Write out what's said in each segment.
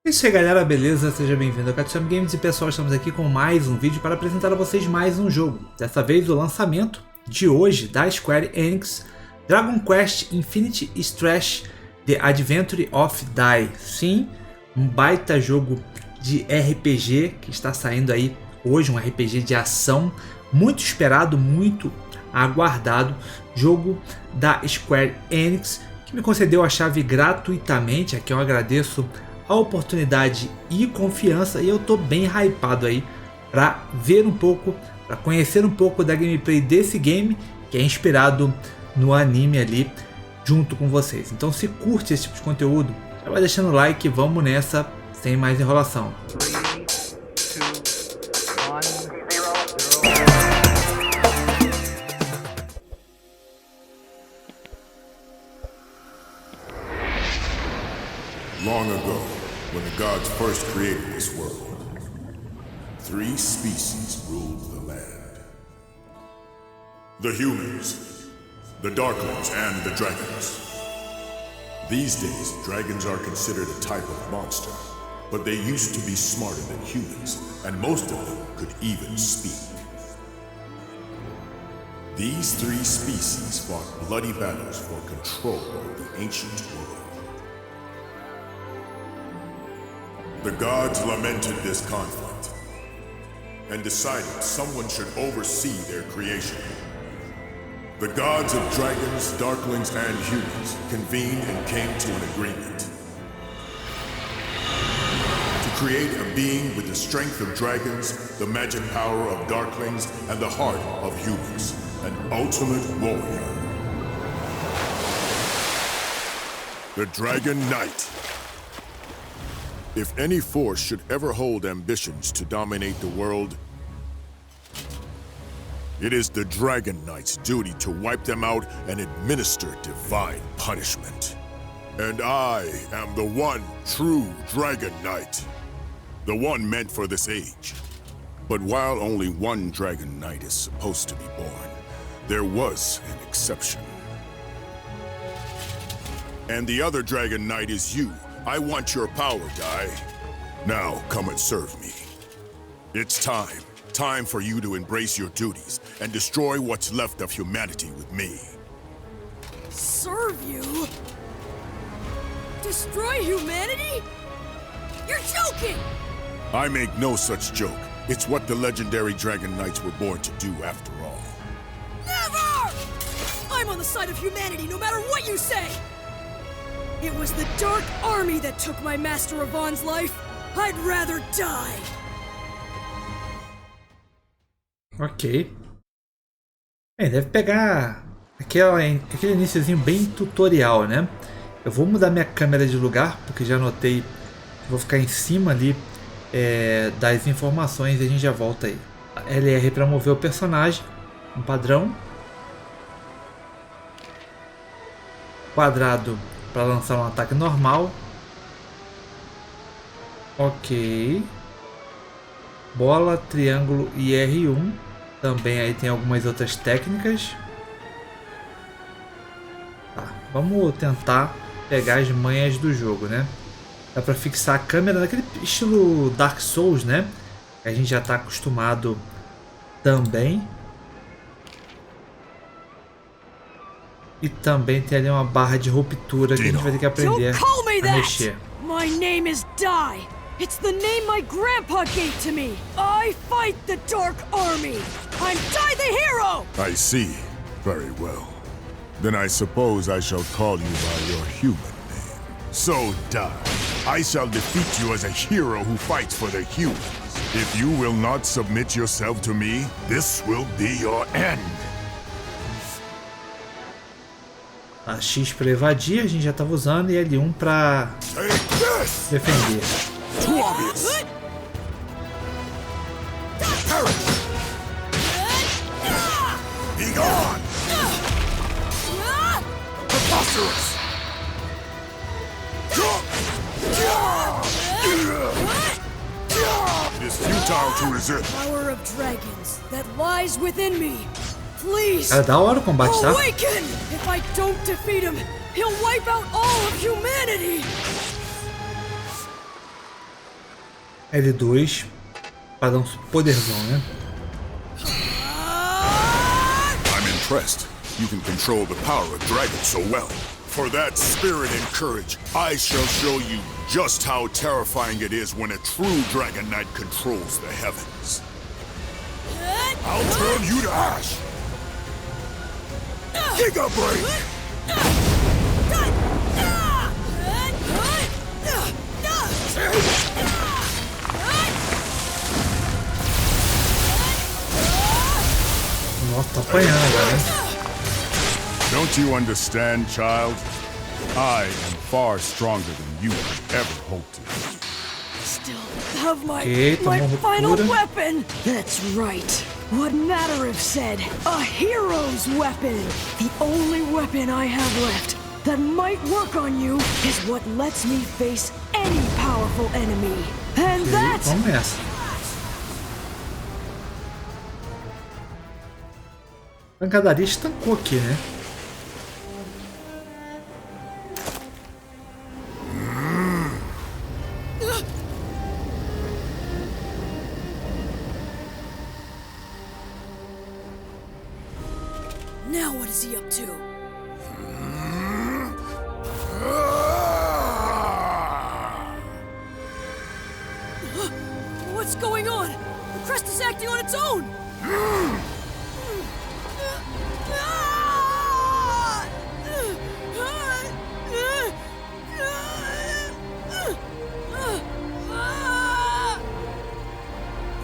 É isso aí, galera, beleza? Seja bem-vindo ao Katsuamy Games e pessoal, estamos aqui com mais um vídeo para apresentar a vocês mais um jogo. Dessa vez o lançamento de hoje da Square Enix, Dragon Quest Infinite Strash The Adventure of Dai. Sim, um baita jogo de RPG que está saindo aí hoje, um RPG de ação muito esperado, muito aguardado, jogo da Square Enix que me concedeu a chave gratuitamente. Aqui eu agradeço a oportunidade e confiança, e eu tô bem hypado aí para ver um pouco, para conhecer um pouco da gameplay desse game que é inspirado no anime ali junto com vocês. Então, se curte esse tipo de conteúdo, já vai deixando o like e vamos nessa sem mais enrolação. 3, 2, 1, 0. Long ago, when the gods first created this world, 3 species ruled the land. The humans, the darklings, and the dragons. These days, dragons are considered a type of monster, but they used to be smarter than humans, and most of them could even speak. These 3 species fought bloody battles for control of the ancient world. The gods lamented this conflict and decided someone should oversee their creation. The gods of dragons, darklings, and humans convened and came to an agreement to create a being with the strength of dragons, the magic power of darklings, and the heart of humans, an ultimate warrior. The Dragon Knight. If any force should ever hold ambitions to dominate the world, it is the Dragon Knight's duty to wipe them out and administer divine punishment. And I am the one true Dragon Knight, the one meant for this age. But while only one Dragon Knight is supposed to be born, there was an exception. And the other Dragon Knight is you. I want your power, Dai. Now, come and serve me. It's time. Time for you to embrace your duties and destroy what's left of humanity with me. Serve you? Destroy humanity? You're joking! I make no such joke. It's what the legendary Dragon Knights were born to do after all. Never! I'm on the side of humanity no matter what you say! It was the Dark Army that took my Master Yvonne's life. I'd rather die. Ok. Deve pegar aquele iniciozinho bem tutorial, né? Eu vou mudar minha câmera de lugar, porque já notei que vou ficar em cima ali das informações, e a gente já volta aí. LR para mover o personagem, um padrão. Quadrado para lançar um ataque normal. Ok. Bola, triângulo e R1. Também aí tem algumas outras técnicas. Tá, vamos tentar pegar as manhas do jogo, né? Dá para fixar a câmera naquele estilo Dark Souls, né? Que a gente já está acostumado também. E também tem ali uma barra de ruptura que a gente vai ter que aprender a mexer. My name is Dai. It's the name my grandpa gave to me. I fight the Dark Army. I'm Dai the hero. I see. Very well. Then I suppose I shall call you by your human name. So, Dai, I shall defeat you as a hero who fights for the humans. If you will not submit yourself to me, this will be your end. A X para evadir, a gente já estava usando, e L1 para defender. Too obvious. Be gone. Preposterous. It is futile to resist. Power of dragons that lies within me. Please. É da hora o combate, tá? Awaken! If I don't defeat him, he'll wipe out all of humanity. L2 para dar um poderzão, né? I'm impressed. You can control the power of dragons so well. For that spirit and courage, I shall show you just how terrifying it is when a true Dragon Knight controls the heavens. I'll turn you to ash! Giga Break! Nossa, tá apanhando agora, né? Don't you understand, child? I am far stronger than you could ever hope to. Still have my tomou final ruptura. weapon. That's right. What matter if said a hero's weapon? The only weapon I have left that might work on you is what lets me face any powerful enemy. And that's Vamos nessa. A pancadaria estancou aqui, né? now what is he up to? What's going on? The crest is acting on its own!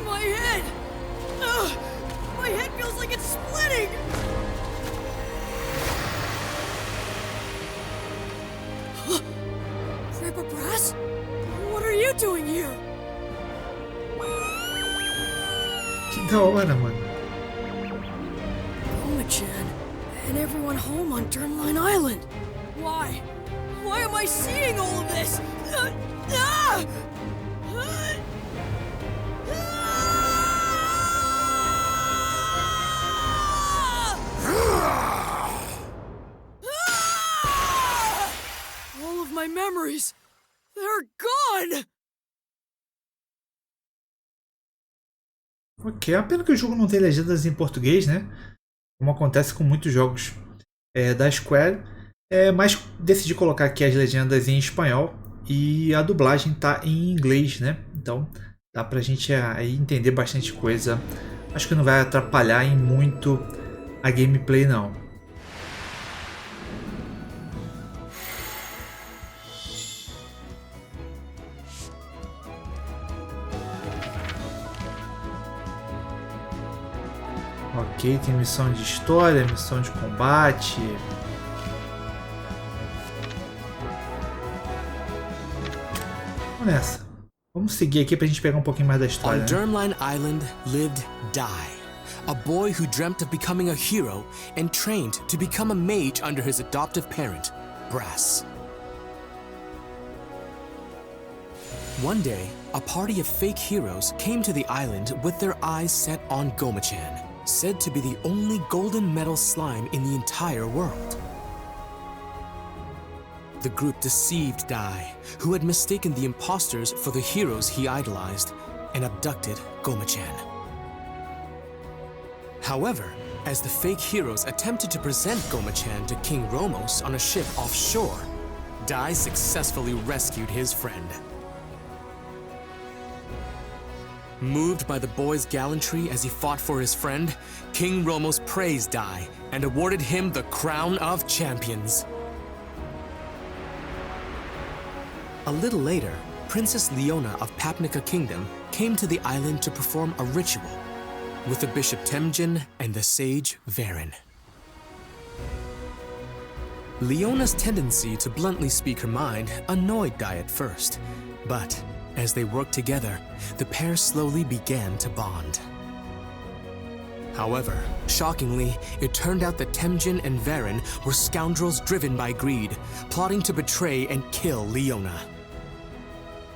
My head! My head feels like it's splitting! Grandpa Brass? What are you doing here? Que da hora, mano. Oma-chan, and everyone home on Drumline Island. Why? Why am I seeing all of this? All of my memories, they're gone! Ok, é uma pena que o jogo não tem legendas em português, né? Como acontece com muitos jogos da Square. Mas decidi colocar aqui as legendas em espanhol e a dublagem tá em inglês, né? Então dá pra gente aí entender bastante coisa. Acho que não vai atrapalhar em muito a gameplay, não. Ok, tem missão de história, missão de combate. Vamos nessa. Vamos seguir aqui pra gente pegar um pouquinho mais da história. On Drumline Island lived Dai, a boy who dreamt of becoming a hero and trained to become a mage under his adoptive parent, Brass. One day, a party of fake heroes came to the island with their eyes set on Goma-chan, said to be the only golden metal slime in the entire world. The group deceived Dai, who had mistaken the imposters for the heroes he idolized, and abducted Goma-chan. However, as the fake heroes attempted to present Goma-chan to King Romos on a ship offshore, Dai successfully rescued his friend. Moved by the boy's gallantry as he fought for his friend, King Romos praised Dai and awarded him the Crown of Champions. A little later, Princess Leona of Papnica Kingdom came to the island to perform a ritual with the Bishop Temjin and the sage Varen. Leona's tendency to bluntly speak her mind annoyed Dai at first, but as they worked together, the pair slowly began to bond. However, shockingly, it turned out that Temjin and Varen were scoundrels driven by greed, plotting to betray and kill Leona.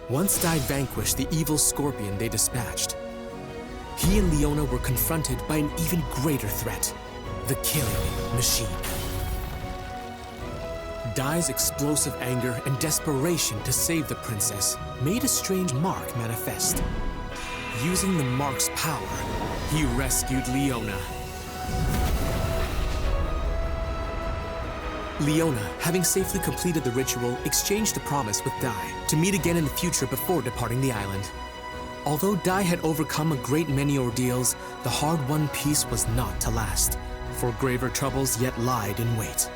Once Dai vanquished the evil scorpion they dispatched, he and Leona were confronted by an even greater threat, the killing machine. Dai's explosive anger and desperation to save the princess made a strange mark manifest. Using the mark's power, he rescued Leona. Leona, having safely completed the ritual, exchanged a promise with Dai to meet again in the future before departing the island. Although Dai had overcome a great many ordeals, the hard-won peace was not to last, for graver troubles yet lied in wait.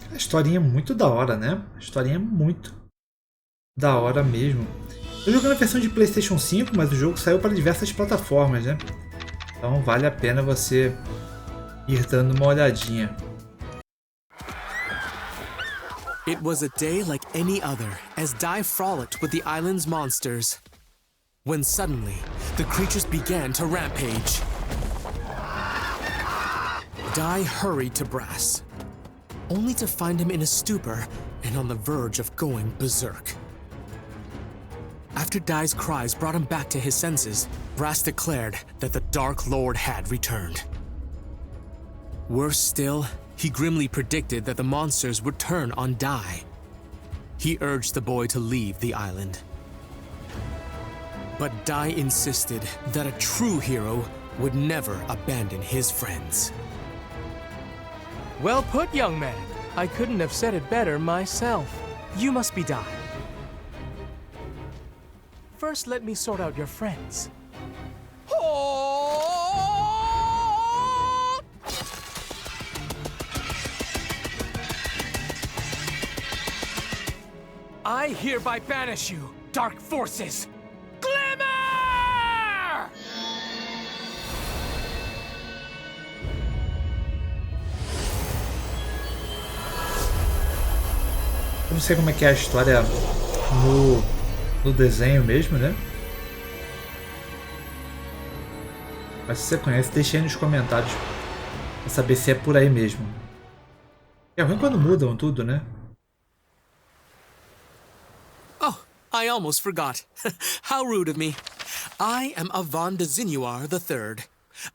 A historinha é muito da hora, né? A historinha é muito da hora mesmo. Eu joguei na versão de PlayStation 5, mas o jogo saiu para diversas plataformas, né? Então vale a pena você ir dando uma olhadinha. It was a day like any other as Dai frolicked with the island's monsters. When suddenly, the creatures began to rampage. Dai hurried to Brass, only to find him in a stupor and on the verge of going berserk. After Dai's cries brought him back to his senses, Brass declared that the Dark Lord had returned. Worse still, he grimly predicted that the monsters would turn on Dai. He urged the boy to leave the island. But Dai insisted that a true hero would never abandon his friends. Well put, young man. I couldn't have said it better myself. You must be Dai. First, let me sort out your friends. I hereby banish you, dark forces! Glimmer! Eu não sei como é que é a história no desenho mesmo, né? Mas se você conhece, deixa aí nos comentários pra saber se é por aí mesmo. É ruim quando mudam tudo, né? I almost forgot. How rude of me. I am Avan de Zinuar III.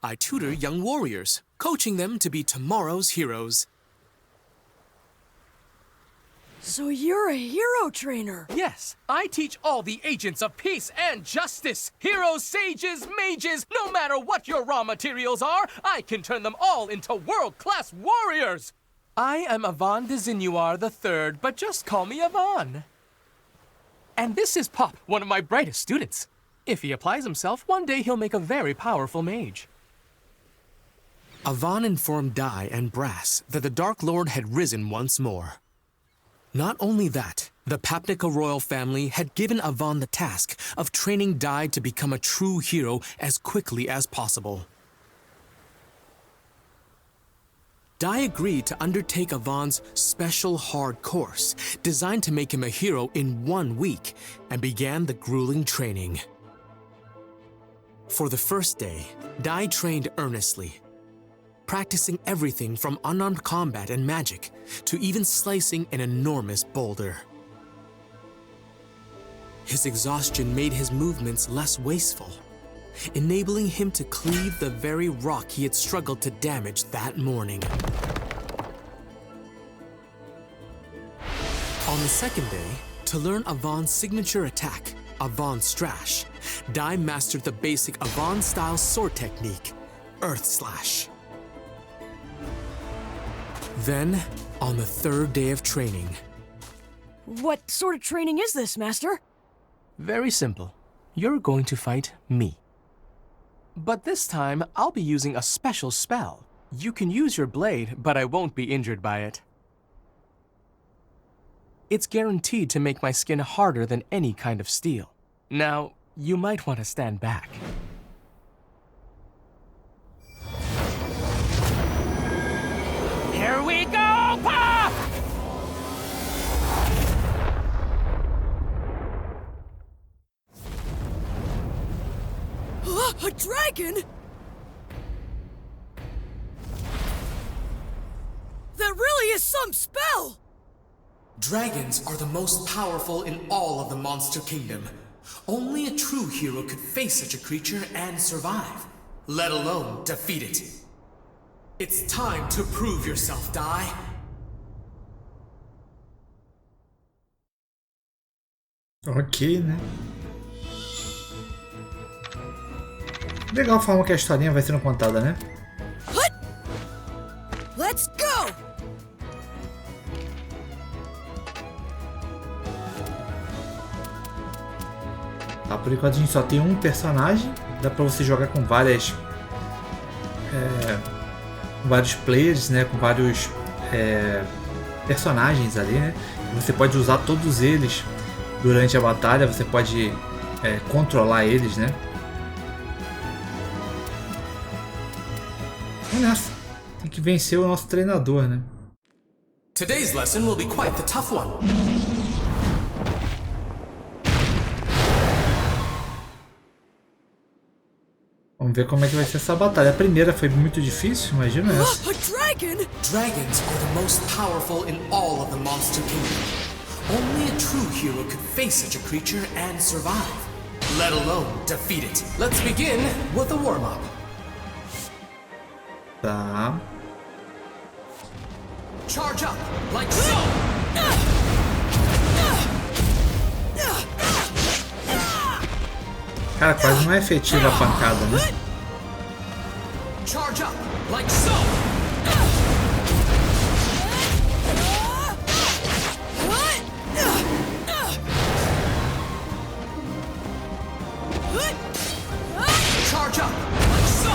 I tutor young warriors, coaching them to be tomorrow's heroes. So you're a hero trainer. Yes, I teach all the agents of peace and justice. Heroes, sages, mages, no matter what your raw materials are, I can turn them all into world-class warriors. I am Avan de Zinuar III, but just call me Avan. And this is Pop, one of my brightest students. If he applies himself, one day he'll make a very powerful mage. Avan informed Dai and Brass that the Dark Lord had risen once more. Not only that, the Papnica royal family had given Avan the task of training Dai to become a true hero as quickly as possible. Dai agreed to undertake Avan's special hard course, designed to make him a hero in 1 week, and began the grueling training. For the first day, Dai trained earnestly, practicing everything from unarmed combat and magic to even slicing an enormous boulder. His exhaustion made his movements less wasteful, enabling him to cleave the very rock he had struggled to damage that morning. On the second day, to learn Avan's signature attack, Avan Strash, Dai mastered the basic Avan-style sword technique, Earth Slash. Then, on the third day of training... What sort of training is this, Master? Very simple. You're going to fight me. But this time, I'll be using a special spell. You can use your blade, but I won't be injured by it. It's guaranteed to make my skin harder than any kind of steel. Now, you might want to stand back. Here we go, Pop! A dragon? That really is some spell! Dragons are the most powerful in all of the Monster Kingdom. Only a true hero could face such a creature and survive, let alone defeat it. It's time to prove yourself, Dai. Ok, né? Legal a forma que a historinha vai sendo contada, né? Let's go! Tá, por enquanto a gente só tem um personagem. Dá pra você jogar com vários players, né? Com vários personagens ali, né? Você pode usar todos eles durante a batalha. Você pode controlar eles, né? Vamos nessa. Tem que vencer o nosso treinador, né? Today's lesson will be quite the tough one. Vamos ver como é que vai ser essa batalha. A primeira foi muito difícil, imagina essa. A dragon? Dragons are the most powerful in all of the Monster Kingdom. Only a true hero could face such a creature and survive, let alone defeat it. Let's begin with a warm-up. Tá. Charge up, like so! Cara, quase não é efetiva a pancada, né? Charge up, like so! Charge up, like so!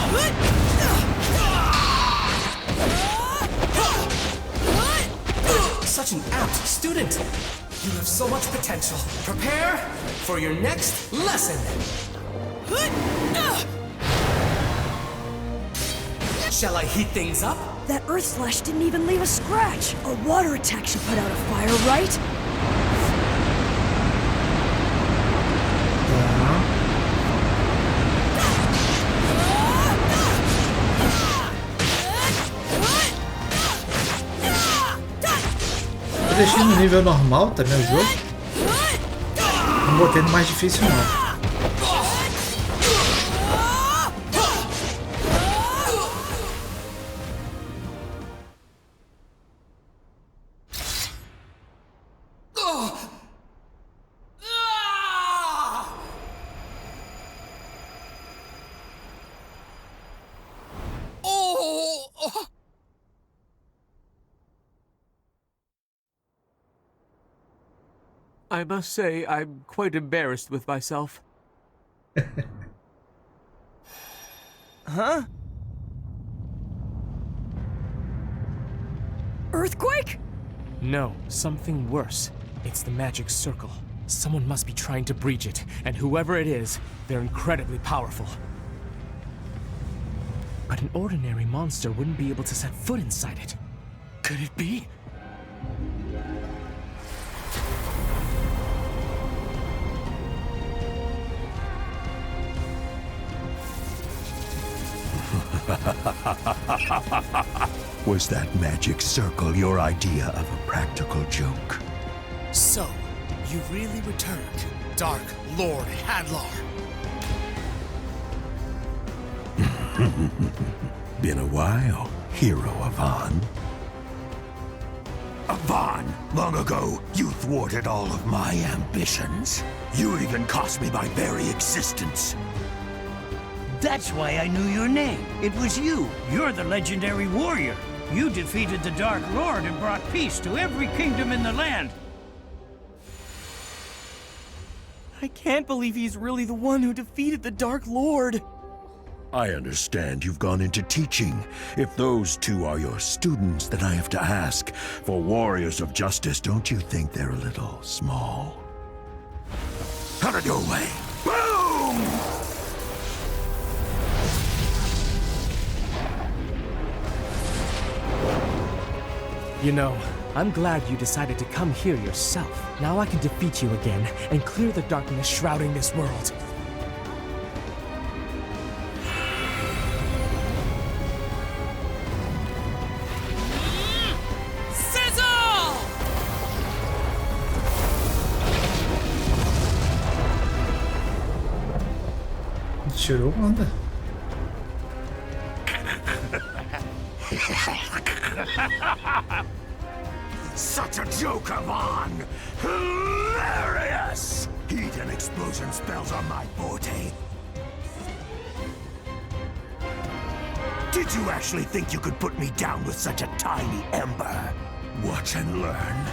Such an apt student! You have so much potential. Prepare for your next lesson! Shall I heat things up? That earth slash didn't even leave a scratch. A water attack should put out a fire, right? Eu deixei no nível normal também o jogo. Não botei no mais difícil não. I must say, I'm quite embarrassed with myself. Huh? Earthquake? No, something worse. It's the magic circle. Someone must be trying to breach it, and whoever it is, they're incredibly powerful. But an ordinary monster wouldn't be able to set foot inside it. Could it be? Was that magic circle your idea of a practical joke? So, you really returned, Dark Lord Hadlar. Been a while, hero Avan. Avan, long ago, you thwarted all of my ambitions. You even cost me my very existence. That's why I knew your name. It was you. You're the legendary warrior. You defeated the Dark Lord and brought peace to every kingdom in the land. I can't believe he's really the one who defeated the Dark Lord. I understand you've gone into teaching. If those two are your students, then I have to ask, for warriors of justice, don't you think they're a little small? Out of your way! Boom! You know, I'm glad you decided to come here yourself. Now I can defeat you again and clear the darkness shrouding this world. Tirou onda. Such a joke, Avon! Hilarious! Heat and explosion spells are my forte. Did you actually think you could put me down with such a tiny ember? Watch and learn.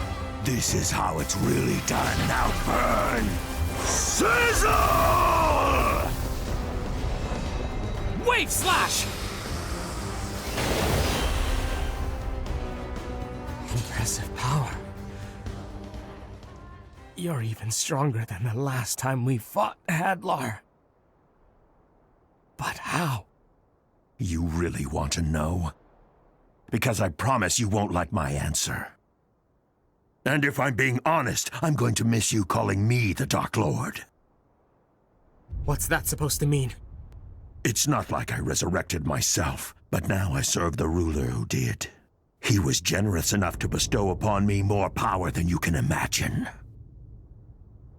This is how it's really done. Now burn! Sizzle! Wave slash! Impressive power. You're even stronger than the last time we fought, Hadlar. But how? You really want to know? Because I promise you won't like my answer. And if I'm being honest, I'm going to miss you calling me the Dark Lord. What's that supposed to mean? It's not like I resurrected myself, but now I serve the ruler who did. He was generous enough to bestow upon me more power than you can imagine.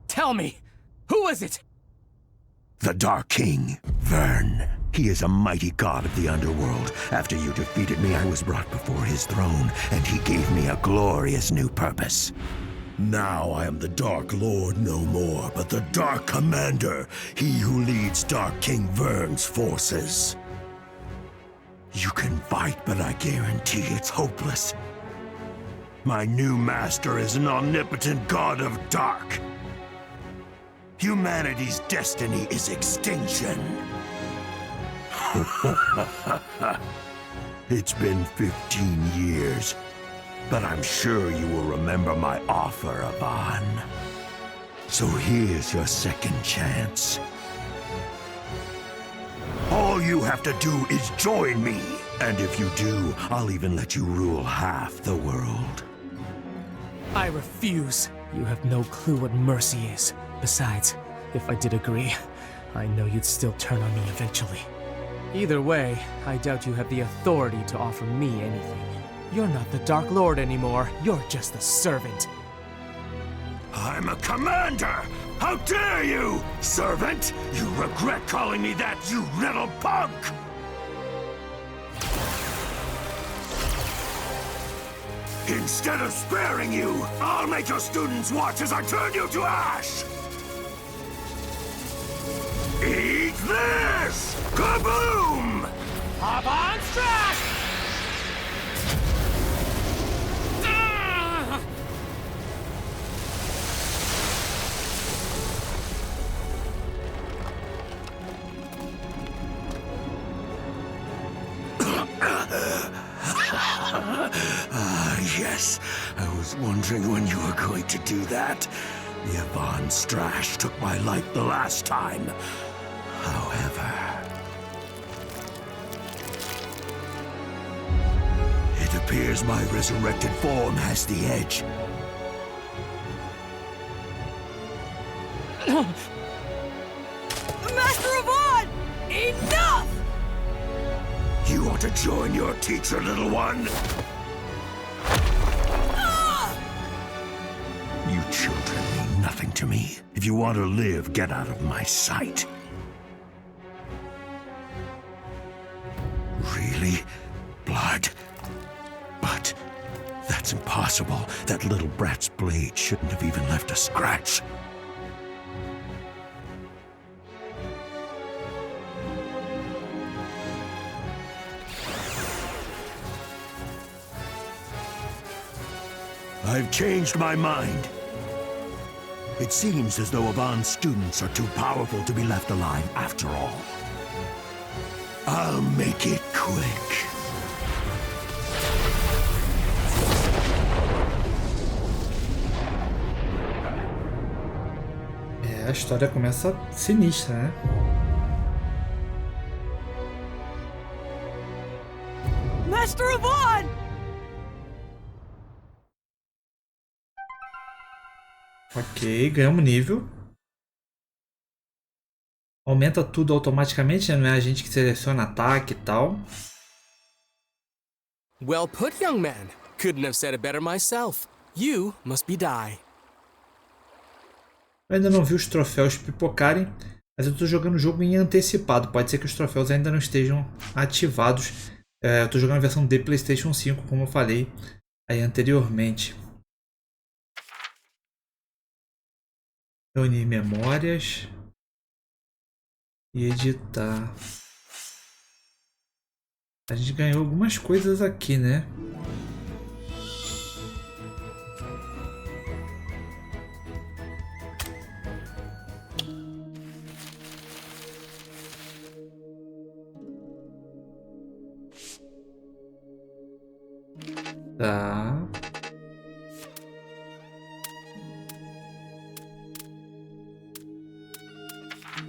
Tell me, who is it? The Dark King, Vern. He is a mighty god of the underworld. After you defeated me, I was brought before his throne, and he gave me a glorious new purpose. Now I am the Dark Lord no more, but the Dark Commander, he who leads Dark King Vern's forces. You can fight, but I guarantee it's hopeless. My new master is an omnipotent god of dark. Humanity's destiny is extinction. It's been 15 years, but I'm sure you will remember my offer, Avon. So here's your second chance. All you have to do is join me. And if you do, I'll even let you rule half the world. I refuse. You have no clue what mercy is. Besides, if I did agree, I know you'd still turn on me eventually. Either way, I doubt you have the authority to offer me anything. You're not the Dark Lord anymore. You're just a servant. I'm a commander! How dare you, servant! You regret calling me that, you little punk! Instead of sparing you, I'll make your students watch as I turn you to ash! Eat this! Kaboom! Hop on, Strash! Yes. I was wondering when you were going to do that. The Avon Strash took my life the last time. However, it appears my resurrected form has the edge. Master Avon! Enough! You want to join your teacher, little one? You children mean nothing to me. If you want to live, get out of my sight. Really? Blood? But that's impossible. That little brat's blade shouldn't have even left a scratch. I've changed my mind. It seems as though Avon's students are too powerful to be left alive after all. I'll make it quick. A história começa sinistra, né? Master Avon! Ok, ganhamos nível. Aumenta tudo automaticamente, né? Não é a gente que seleciona ataque e tal. Well put, young man. Couldn't have said it better myself. You must be Dai. Eu ainda não vi os troféus pipocarem, mas eu estou jogando o jogo em antecipado. Pode ser que os troféus ainda não estejam ativados. Eu estou jogando a versão de PlayStation 5, como eu falei. Aí anteriormente. Reunir memórias. E editar. A gente ganhou algumas coisas aqui, né? Tá.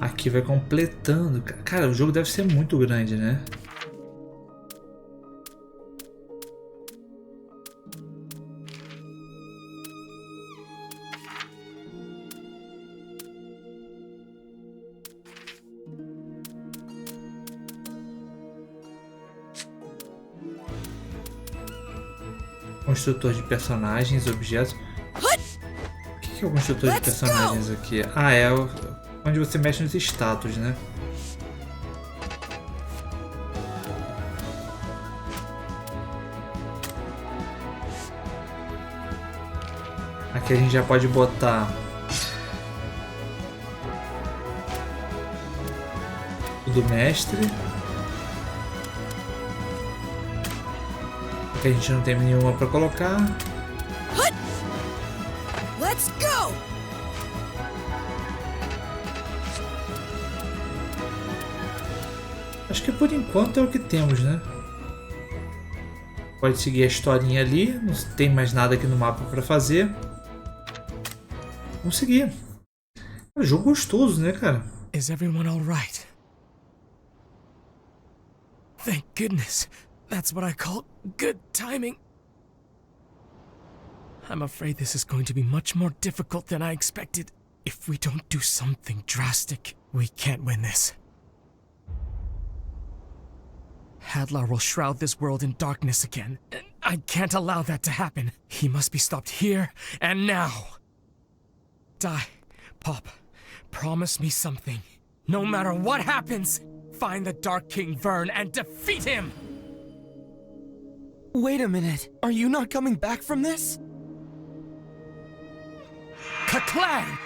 Aqui vai completando. Cara, o jogo deve ser muito grande, né? Construtor de personagens, objetos. O que é o construtor de personagens aqui? Ah, é onde você mexe nos status, né? Aqui a gente já pode botar o do mestre. Aqui a gente não tem nenhuma para colocar. Let's go! Acho que por enquanto é o que temos, né? Pode seguir a historinha ali, não tem mais nada aqui no mapa para fazer. Vamos seguir. É um jogo gostoso, né, cara? Is everyone all right? Thank goodness. That's what I call good timing. I'm afraid this is going to be much more difficult than I expected. If we don't do something drastic, we can't win this. Hadlar will shroud this world in darkness again. I can't allow that to happen. He must be stopped here and now. Dai, Pop, promise me something. No matter what happens, find the Dark King Vern and defeat him! Wait a minute. Are you not coming back from this? Ka-clang!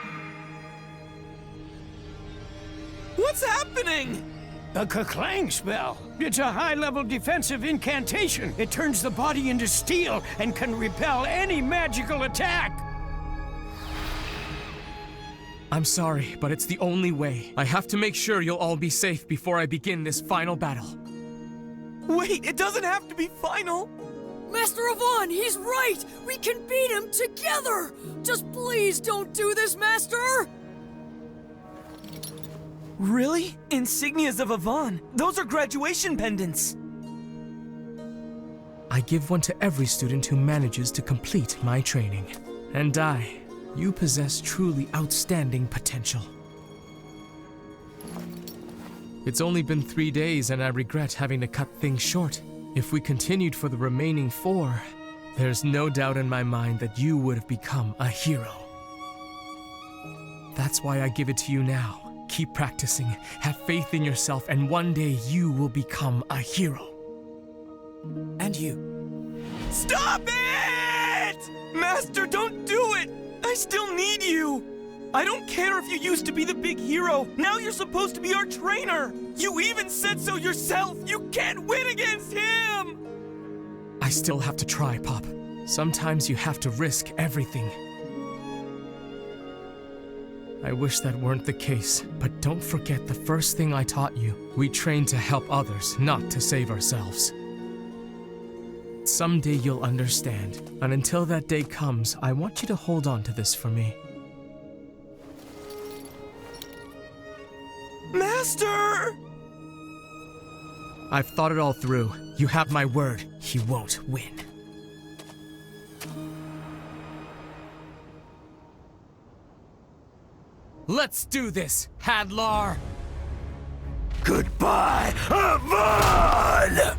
What's happening? The Ka-clang spell. It's a high-level defensive incantation. It turns the body into steel and can repel any magical attack. I'm sorry, but it's the only way. I have to make sure you'll all be safe before I begin this final battle. Wait, it doesn't have to be final. Master Avon, he's right! We can beat him together! Just please don't do this, Master! Really? Insignias of Avon. Those are graduation pendants. I give one to every student who manages to complete my training. And Dai, you possess truly outstanding potential. It's only been 3 days and I regret having to cut things short. If we continued for the remaining 4, there's no doubt in my mind that you would have become a hero. That's why I give it to you now. Keep practicing, have faith in yourself, and one day you will become a hero. And you. Stop it! Master, don't do it! I still need you! I don't care if you used to be the big hero. Now you're supposed to be our trainer. You even said so yourself. You can't win against him. I still have to try, Pop. Sometimes you have to risk everything. I wish that weren't the case, but don't forget the first thing I taught you. We train to help others, not to save ourselves. Someday you'll understand, and until that day comes, I want you to hold on to this for me. Master! I've thought it all through. You have my word. He won't win. Let's do this, Hadlar! Goodbye, Avon!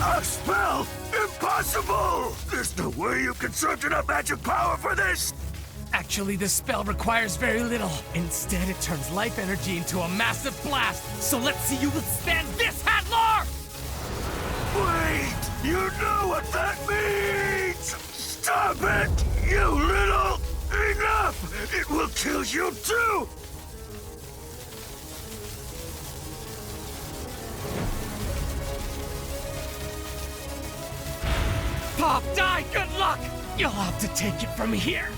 A spell! Impossible! There's no way you conserved enough magic power for this! Actually, this spell requires very little. Instead, it turns life energy into a massive blast. So let's see you withstand this, Hadlar! Wait! You know what that means! Stop it, you little... Enough! It will kill you too! Pop, die, good luck! You'll have to take it from here.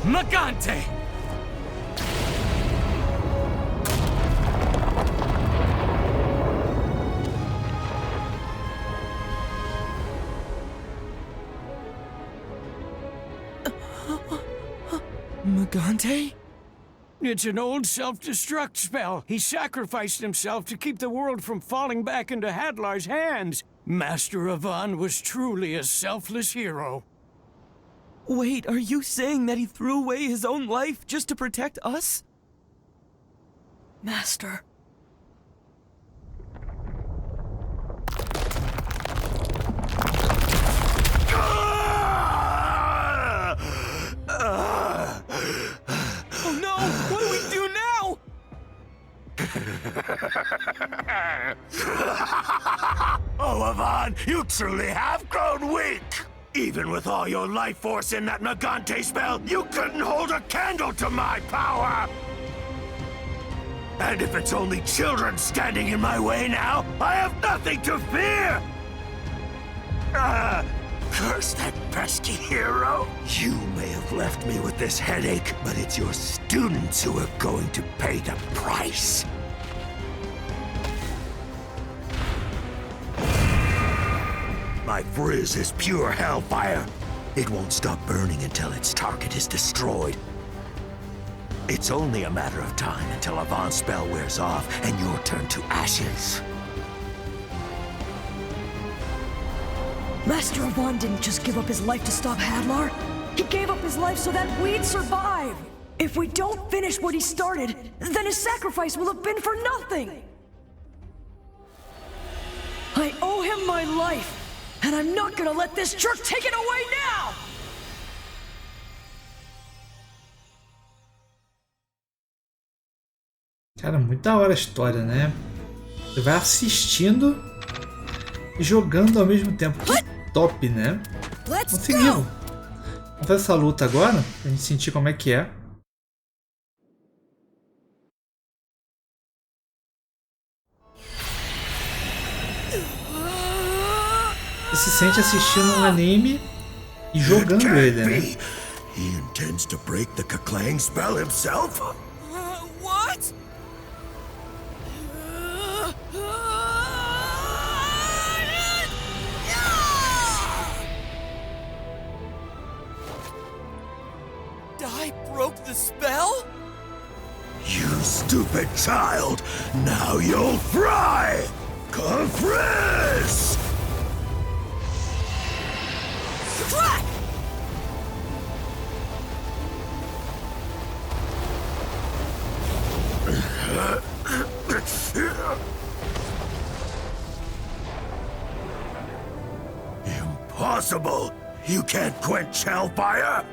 Magante! Magante? It's an old self-destruct spell. He sacrificed himself to keep the world from falling back into Hadlar's hands. Master Avan was truly a selfless hero. Wait, are you saying that he threw away his own life just to protect us? Master. Oh no! What do we do now? Oh, Avan, you truly have grown weak! Even with all your life force in that Magante spell, you couldn't hold a candle to my power! And if it's only children standing in my way now, I have nothing to fear! Curse that pesky hero! You may have left me with this headache, but it's your students who are going to pay the price. My frizz is pure hellfire. It won't stop burning until its target is destroyed. It's only a matter of time until Avan's spell wears off and you'll turn to ashes. Master Avan didn't just give up his life to stop Hadlar. He gave up his life so that we'd survive. If we don't finish what he started, then his sacrifice will have been for nothing. I owe him my life, and I'm not gonna let this jerk take it away now! Cara, muito da hora a história, né? Você vai assistindo e jogando ao mesmo tempo. Que top, né? Conseguiu. Vamos fazer essa luta agora, pra gente sentir como é que é. Você se sente assistindo um anime e jogando ele, né? He intends to break the Kaklang spell himself? What? Dai broke the spell? You stupid child! Now you'll fry! Confrizz! Crack! Impossible! You can't quench hellfire?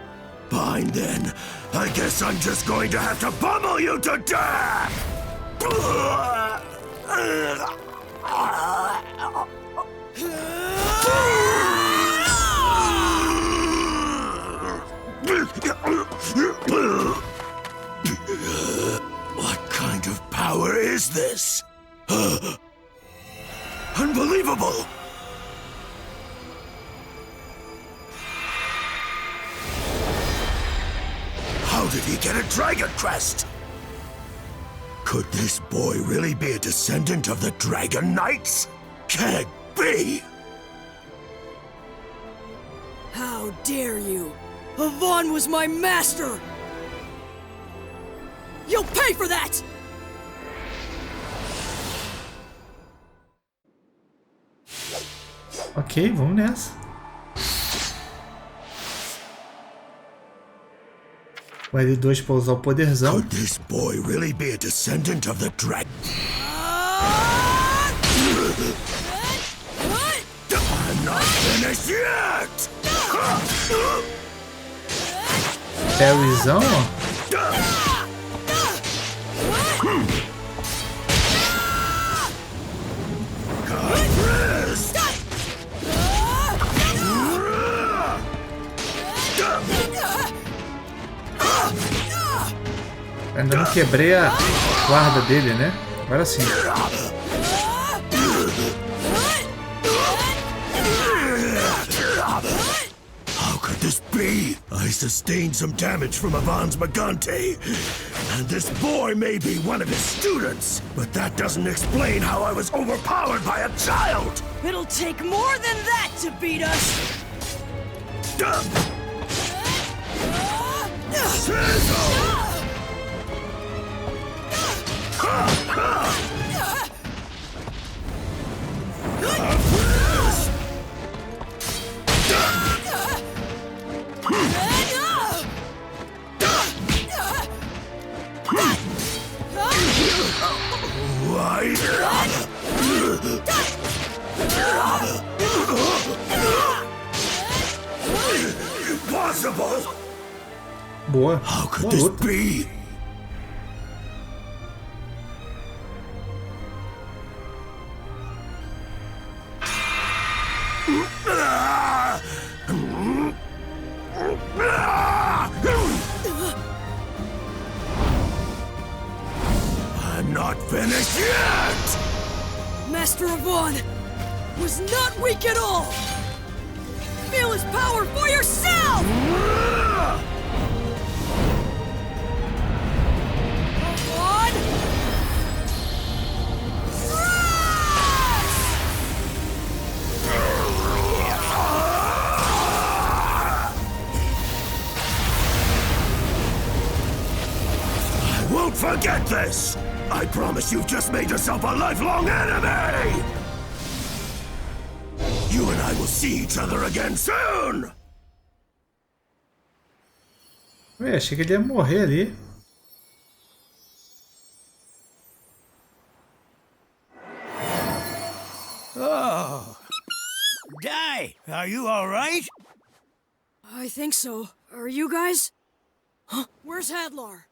Fine then. I guess I'm just going to have to pummel you to death! What kind of power is this? Unbelievable! How did he get a dragon crest? Could this boy really be a descendant of the Dragon Knights? Can it be? How dare you! Avan was my master! You'll pay for that! Ok, vamos nessa. O L2 para usar o poderzão. Could this boy really be a descendant of the Dragon? I'm not finished yet! Parryzão, ó. Ainda não quebrei a guarda dele, né? Agora sim. How could this be? I sustained some damage from Ivan's Magante, and this boy may be one of his students, but that doesn't explain how I was overpowered by a child! It'll take more than that to beat us! Impossible! Boa. How could Boa this luta. be? I'm not finished yet! Master Ivan was not weak at all! Feel his power for yourself! Ivan! I won't forget this! I promise you've just made yourself a lifelong enemy! You and I will see each other again soon! Ué, achei que ele ia morrer ali. Oh. Dai, are you all right? I think so. Are you guys? Huh? Where's Hadlar?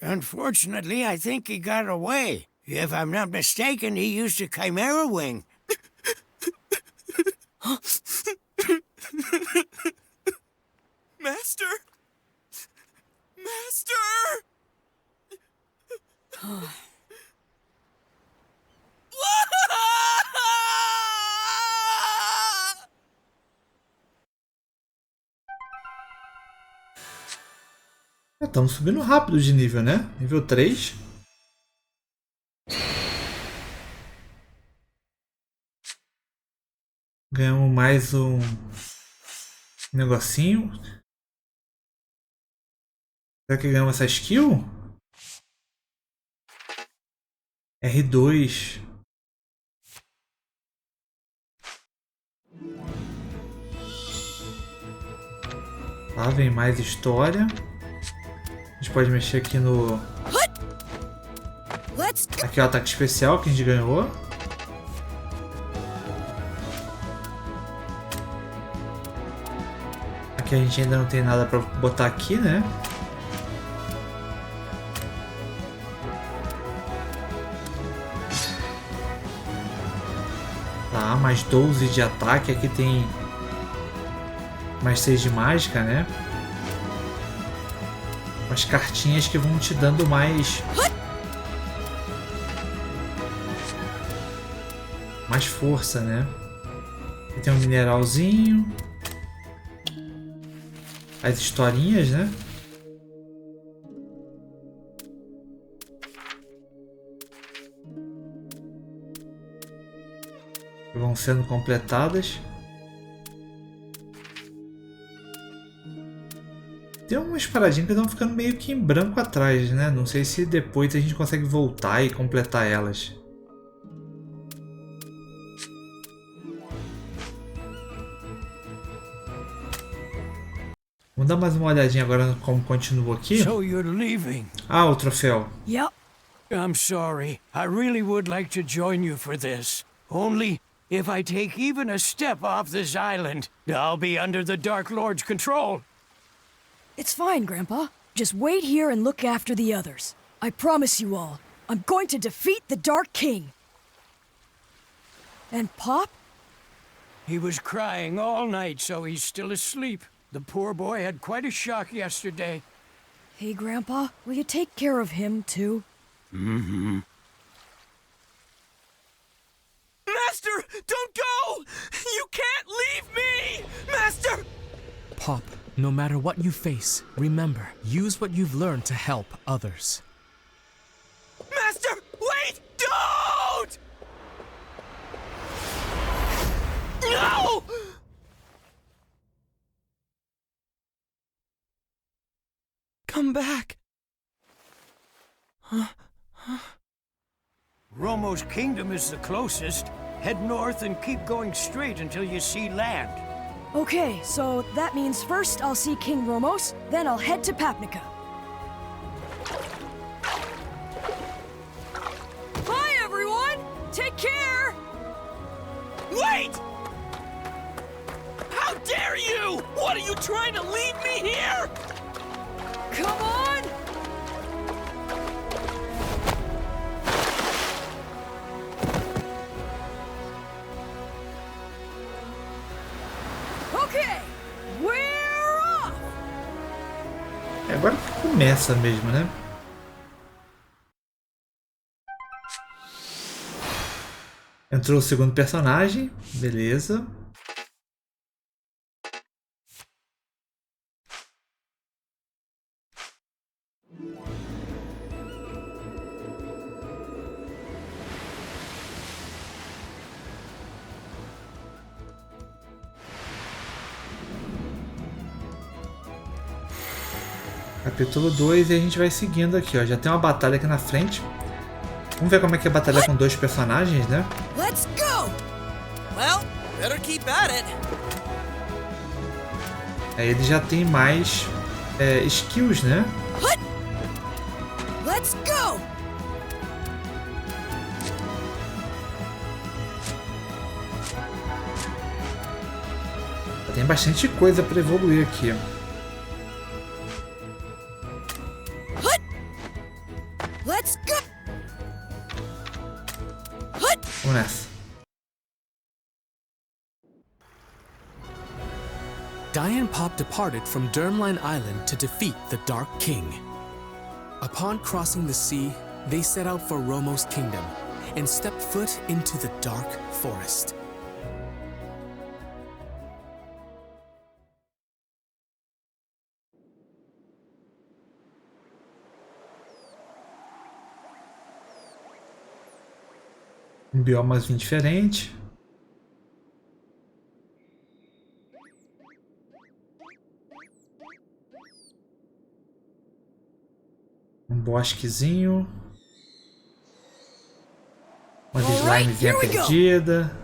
Unfortunately, I think he got away. If I'm not mistaken, he used a chimera wing. Master? Master! Estamos subindo rápido de nível, né? Nível 3. Ganhamos mais um negocinho. Será que ganhamos essa skill? R2. Lá vem mais história. A gente pode mexer aqui no... Aqui é o ataque especial que a gente ganhou. Aqui a gente ainda não tem nada pra botar aqui, né? Tá, mais 12 de ataque. Aqui tem mais 6 de mágica, né? As cartinhas que vão te dando mais força, né? Aqui tem um mineralzinho, as historinhas, né? Que vão sendo completadas. Tem umas paradinhas que estão ficando meio que em branco atrás, né? Não sei se depois a gente consegue voltar e completar elas. Vamos dar mais uma olhadinha agora como continua aqui. So you're leaving? Ah, o troféu. Yep. I'm sorry. I really would like to join you for this. Only If I take even a step off this island, I'll be under the Dark Lord's control. It's fine, Grandpa. Just wait here and look after the others. I promise you all, I'm going to defeat the Dark King. And Pop? He was crying all night, so he's still asleep. The poor boy had quite a shock yesterday. Hey, Grandpa, will you take care of him, too? Mm-hmm. Master, don't go! You can't leave me! Master! Pop, no matter what you face, remember, use what you've learned to help others. Master, wait! Don't! No! Come back. Romo's kingdom is the closest. Head north and keep going straight until you see land. Okay, so that means first I'll see King Romos, then I'll head to Papnica. Bye, everyone! Take care! Wait! How dare you! What are you trying to leave me here? Come on! Okay, we're off! Agora que começa mesmo, né? Entrou o segundo personagem, beleza. Capítulo 2 e a gente vai seguindo aqui, ó. Já tem uma batalha aqui na frente. Vamos ver como é que é batalhar com dois personagens, né? Let's go! Well, better keep at it. Aí ele já tem mais skills, né? Let's go! Tem bastante coisa para evoluir aqui. Let's go! Vamos nessa. Dai and Pop departed from Dermline Island to defeat the Dark King. Upon crossing the sea, they set out for Romo's kingdom and stepped foot into the dark forest. Um biomazinho diferente. Um bosquezinho. Uma slimezinha perdida.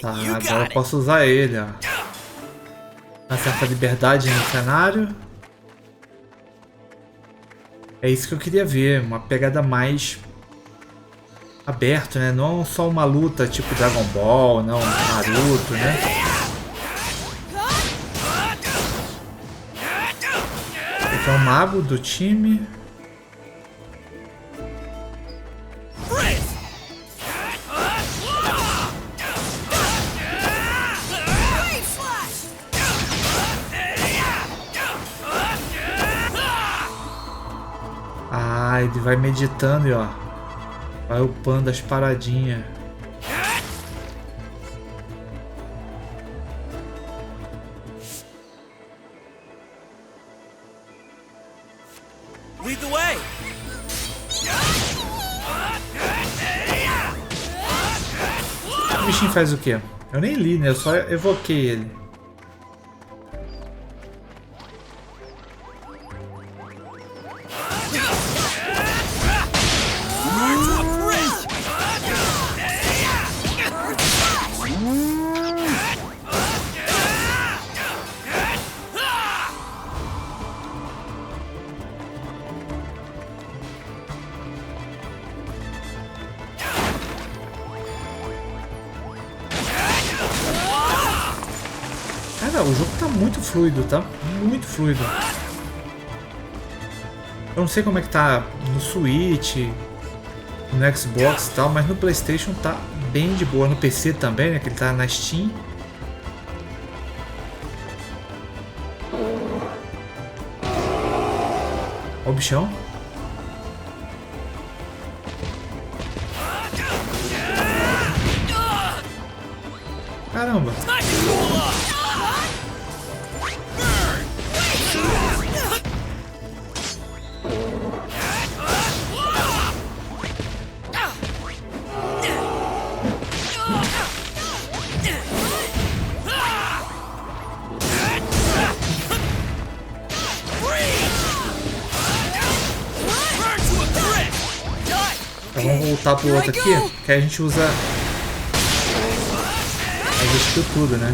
Tá, agora eu posso usar ele, ó. Uma certa liberdade no cenário. É isso que eu queria ver, uma pegada mais aberta, né? Não só uma luta tipo Dragon Ball, não, Naruto, né? Esse é o mago do time. Ah, ele vai meditando e ó, vai upando as paradinhas. Lead the way. O bichinho faz o quê? Eu nem li, né? Eu só evoquei ele. o jogo tá muito fluido, tá? Muito fluido. Eu não sei como é que tá no Switch, no Xbox e tal, mas no PlayStation tá bem de boa. No PC também, né? Que ele tá na Steam. Ó o bichão. Caramba. Vamos voltar pro outro aqui, que a gente usa isto tudo, né?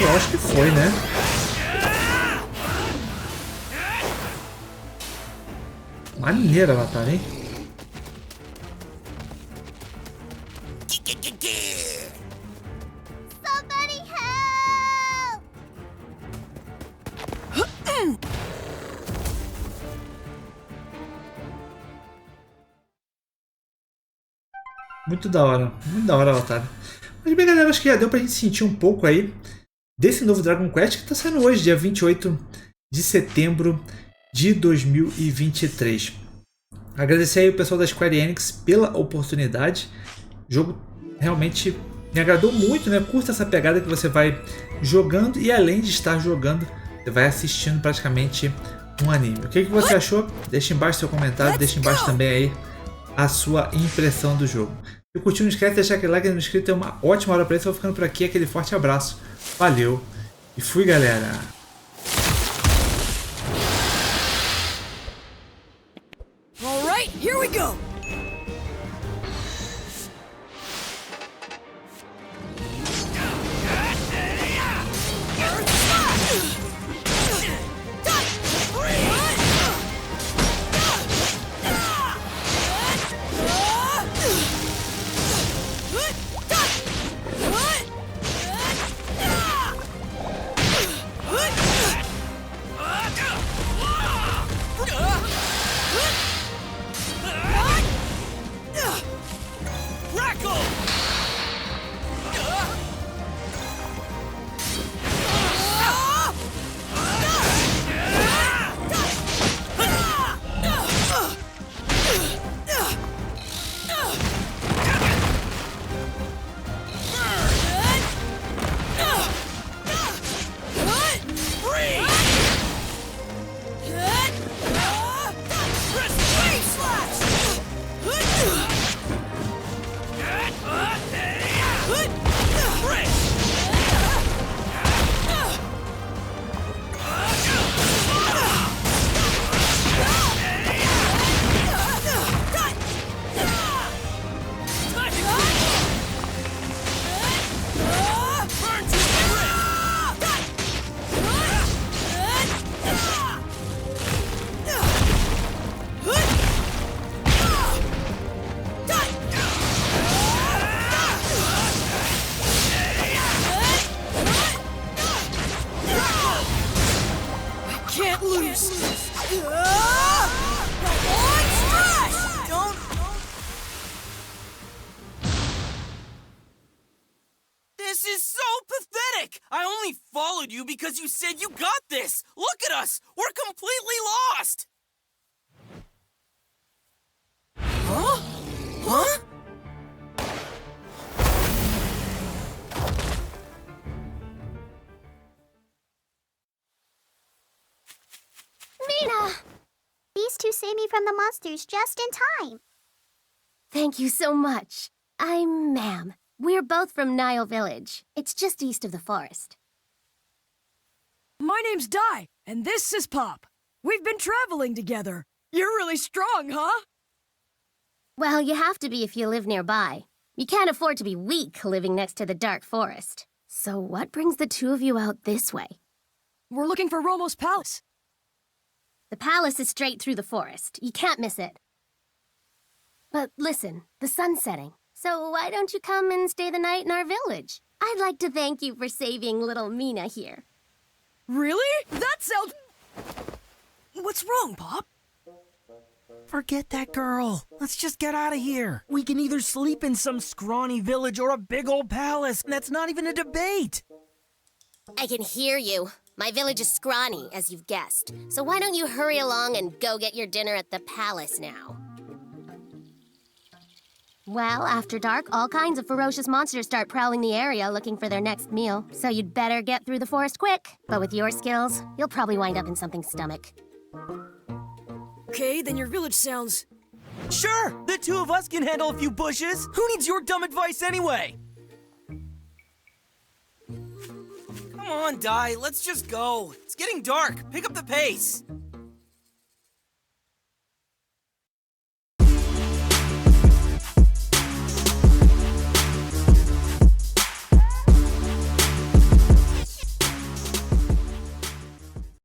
Eu acho que foi, né? Maneira a batalha, hein? Muito da hora a batalha. Mas bem, galera, acho que já deu pra gente sentir um pouco aí desse novo Dragon Quest que tá saindo hoje, dia 28 de setembro de 2023. Agradecer aí o pessoal da Square Enix pela oportunidade. O jogo realmente me agradou muito, né? Curta essa pegada que você vai jogando e além de estar jogando, você vai assistindo praticamente um anime. O que você achou? Deixa embaixo seu comentário, deixa embaixo também aí a sua impressão do jogo. Se curtiu, não esquece de deixar aquele like no inscrito, é uma ótima hora para isso. Eu vou ficando por aqui, aquele forte abraço. Valeu e fui, galera! All right, here we go. This is so pathetic! I only followed you because you said you got this! Look at us! We're completely lost! Huh? Huh? Mina! These two saved me from the monsters just in time. Thank you so much. I'm Ma'am. We're both from Nile Village. It's just east of the forest. My name's Dai, and this is Pop. We've been traveling together. You're really strong, huh? Well, you have to be if you live nearby. You can't afford to be weak living next to the dark forest. So what brings the two of you out this way? We're looking for Romo's palace. The palace is straight through the forest. You can't miss it. But listen, the sun's setting. So why don't you come and stay the night in our village? I'd like to thank you for saving little Mina here. Really? That sounds... What's wrong, Pop? Forget that girl. Let's just get out of here. We can either sleep in some scrawny village or a big old palace. That's not even a debate. I can hear you. My village is scrawny, as you've guessed. So why don't you hurry along and go get your dinner at the palace now? Well, after dark, all kinds of ferocious monsters start prowling the area looking for their next meal. So you'd better get through the forest quick. But with your skills, you'll probably wind up in something's stomach. Okay, then your village sounds... Sure! The two of us can handle a few bushes! Who needs your dumb advice anyway? Come on, Dai, let's just go. It's getting dark. Pick up the pace.